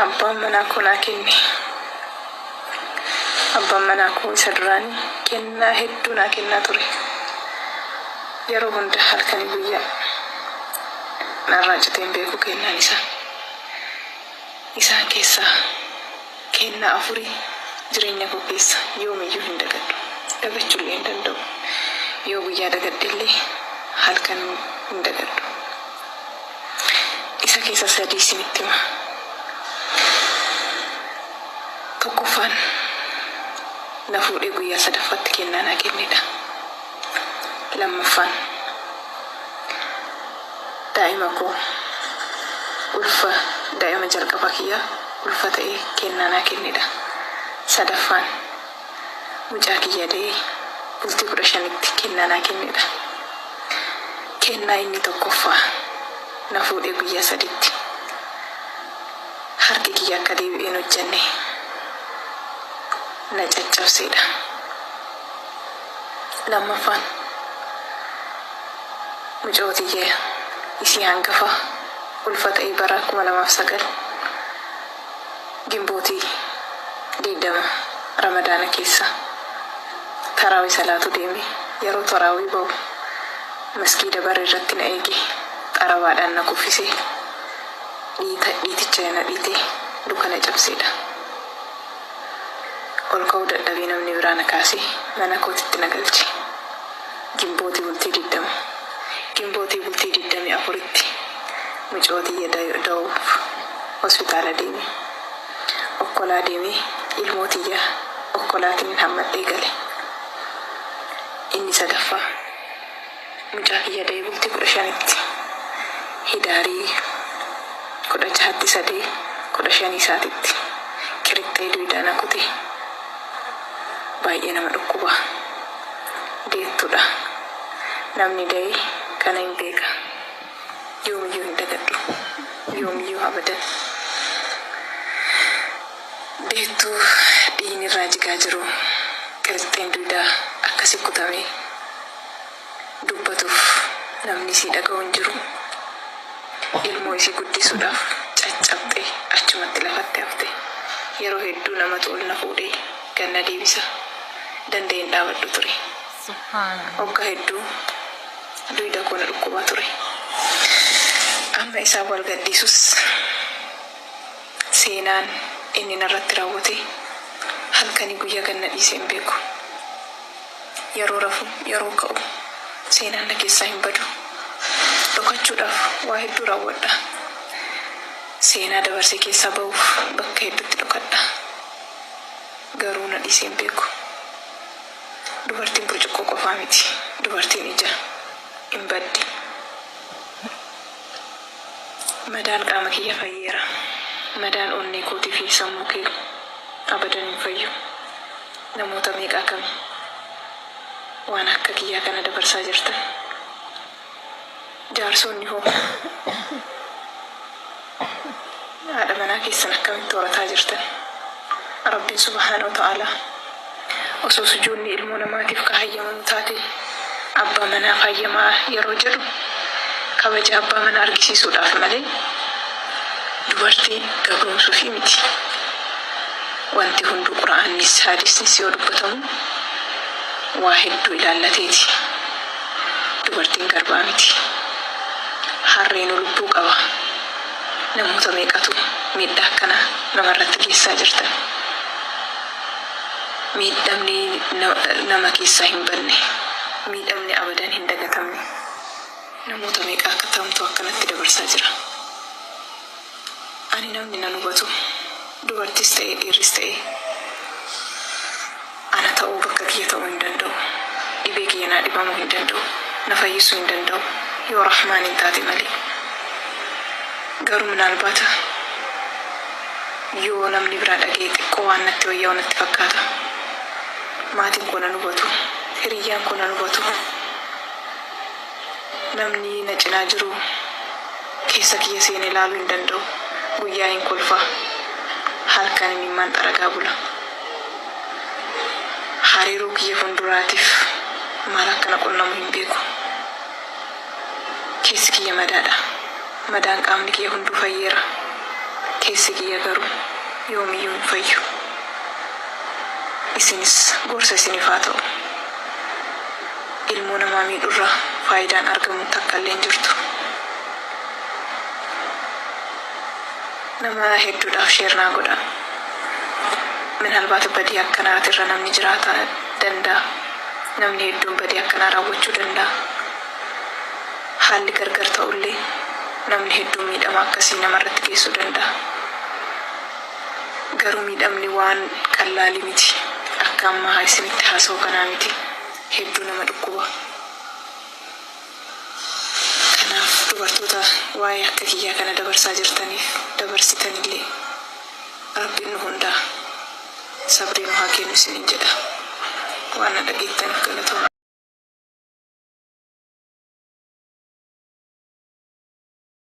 abbaan manaa koo naa kenne. Abbaan manaa koo isa duraanii kennaa hedduu naa kennaa ture. Yeroo hunda halkanii guyyaa narraa citeen beeku kennaan isaa. Isaan keessaa kennaa afurii jireenya koo keessa yoomiyyuu hin dagadhu. Dagachuullee hin danda'u. Yoo guyyaa dagadhellee halkan hin dagadhu. Isa keessa sadii isinitti hima. Tokkoffaan na fuudhee guyyaa sadaffaatti kennaa naa kennedha. Lammaffaan daa'ima koo ulfa daa'ima jalqaba kiyyaa ulfa ta'ee kennaa naa kennedha. Sadaffaan mucaa kiyya da'ee bultii 15tti kennaa naa kennedha. Kennaa inni tokkoffaa na fuudhee guyyaa saditti harki kiyya akka deebi'een hojjenne na caccabseedha. Lammaffaan mucootiyya isii hangafa ulfa ta'ee bara 2009 gimbootii 20 ramadaana keessa taraawii salaatu deeme. Yeroo taraawii ba'u masgiida bara irratti na eege xarabaadhaan na kuffisee dhiiticha na dhiitee dukana cabseedha. Ol ka'uu dadhabee namni biraa na kaasee mana kootitti na galche. Gimbootii bultii 24tti mucootiyya da'uuf hospitaala deeme. Okkolaa deemee ilmootiyya okkolaatiin hammadhee gale. Inni sadaffaa mucaa kiyya da'ee bultii 15tti hidaarii 16tti 15 isaatitti qirixxee duwidaan kute. Baay'ee nama dhukkuba. Deettudha. Namni da'ee kana hin beeka. Yoomiyyuu hin dagadhu. Yoomiyyuu abadan. Deettuu dhiinirraa jigaa jiru qirixxeen duwidaa akkasi kutamee dubbatuuf namni isii dhaga'u hin jiru. Ilmoo isii guddisuudhaaf caccabxee achumatti lafatti hafte. Yeroo hedduu namatu ol na fuudhee ganna deebisa. Danda'een dhaabadhu ture. Waggaa hedduu duwida koo na dhukkubaa ture. Amma isaan wal gadhiisus seenaan inni narratti raawwate halkanii guyyaa ganna dhiisee hin beeku. Yeroo rafu yeroo ka'u seenaan na keessaa hin badu. Dhokachuudhaaf waa hedduu raawwadha. Seenaa dabarsee keessaa ba'uuf bakka hedduutti dhokadha. Garuu na dhiisee hin beeku. Dubartiin burcuqqoo qofaa miti. Dubartiin ija hin baddi. Madaan qaama kiyya fayyeera. Madaan onnee kootii fi sammuu kee abadan hin fayyu. Namoota meeqaa kami waan akka kiyyaa kana dabarsaa jirtan? Jaarsonni hoo haadha manaa keessan akkamitti horataa jirtan? Rabbiin subhaanahu wa ta'aalaa osoo sujuudni ilmoo namaatiif kahayyamamu taate abbaa manaa fayyamaa yeroo jedhu kabaja abbaa manaa argisiisuudhaaf malee dubartii gabroomsuufi miti. Wanti hunduu quraannis hadiisnis yoo dubbatamu waa hedduu ilaallateeti. Dubartiin garbaa miti. Harreen lubbuu qaba. Namoota meeqatu miidhaa akkana namarratti geessaa jirtan? Miidhamni nama keessaa hin banne, miidhamni abadan hin dagatamne namoota meeqa akka ta'umtu akkanatti dabarsaa jira. Ani namni nan hubatu dubartis ta'ee dhiirris ta'ee ana ta'uu bakka kiyya ta'uu hin danda'u. Dhibee kiyya naa dhibamuu hin danda'u. Na fayyisuu hin danda'u yoo rahmaan hin taate malee. Garuu minaalbaata yoo namni biraa dhagee xiqqoo waan natti wayyaa'u natti fakkaata. Maatiin koo nan hubatu. Hiriyyaan koo nan hubatu. Namni na cinaa jiru keessa kiyya seenee ilaaluu hin danda'u. Guyyaa hin kolfa. Halkan imimmaan xaragaa bula. Hariiroo kiyya fuulduraatiif maal akkana qunnamu hin beeku. Keessi kiyya madaadha. Madaan qaamni kiyya hunduu fayyeera. keessi kiyya garuu yoomiyyuu hin fayyu. Isinis gorsa isiniif haa ta'u. Ilmoo namaa miidhurraa faayidaan argamu takka illee hin jirtu. Nama hedduudhaaf sheernaa godha. Minaalbaata badii akkanaatirra namni jiraataa danda'a. Namni hedduun badii akkanaa raawwachuu danda'a. Haalli gargar ta'ullee namni hedduun miidhama akkasii namarratti geessuu danda'a. Garuu miidhamni waan qallaalii miti. Akka ammaa isinitti haasa'u kanaa miti. Hedduu nama dhukkuba. Kanaaf dubartoota waa'ee akka kiyyaa kana dabarsaa jirtaniif dabarsitanillee Rabbiin nu hundaa sabrii nu haa kennu isiniin jedha. Waan na dhageettaniif galatoomaa.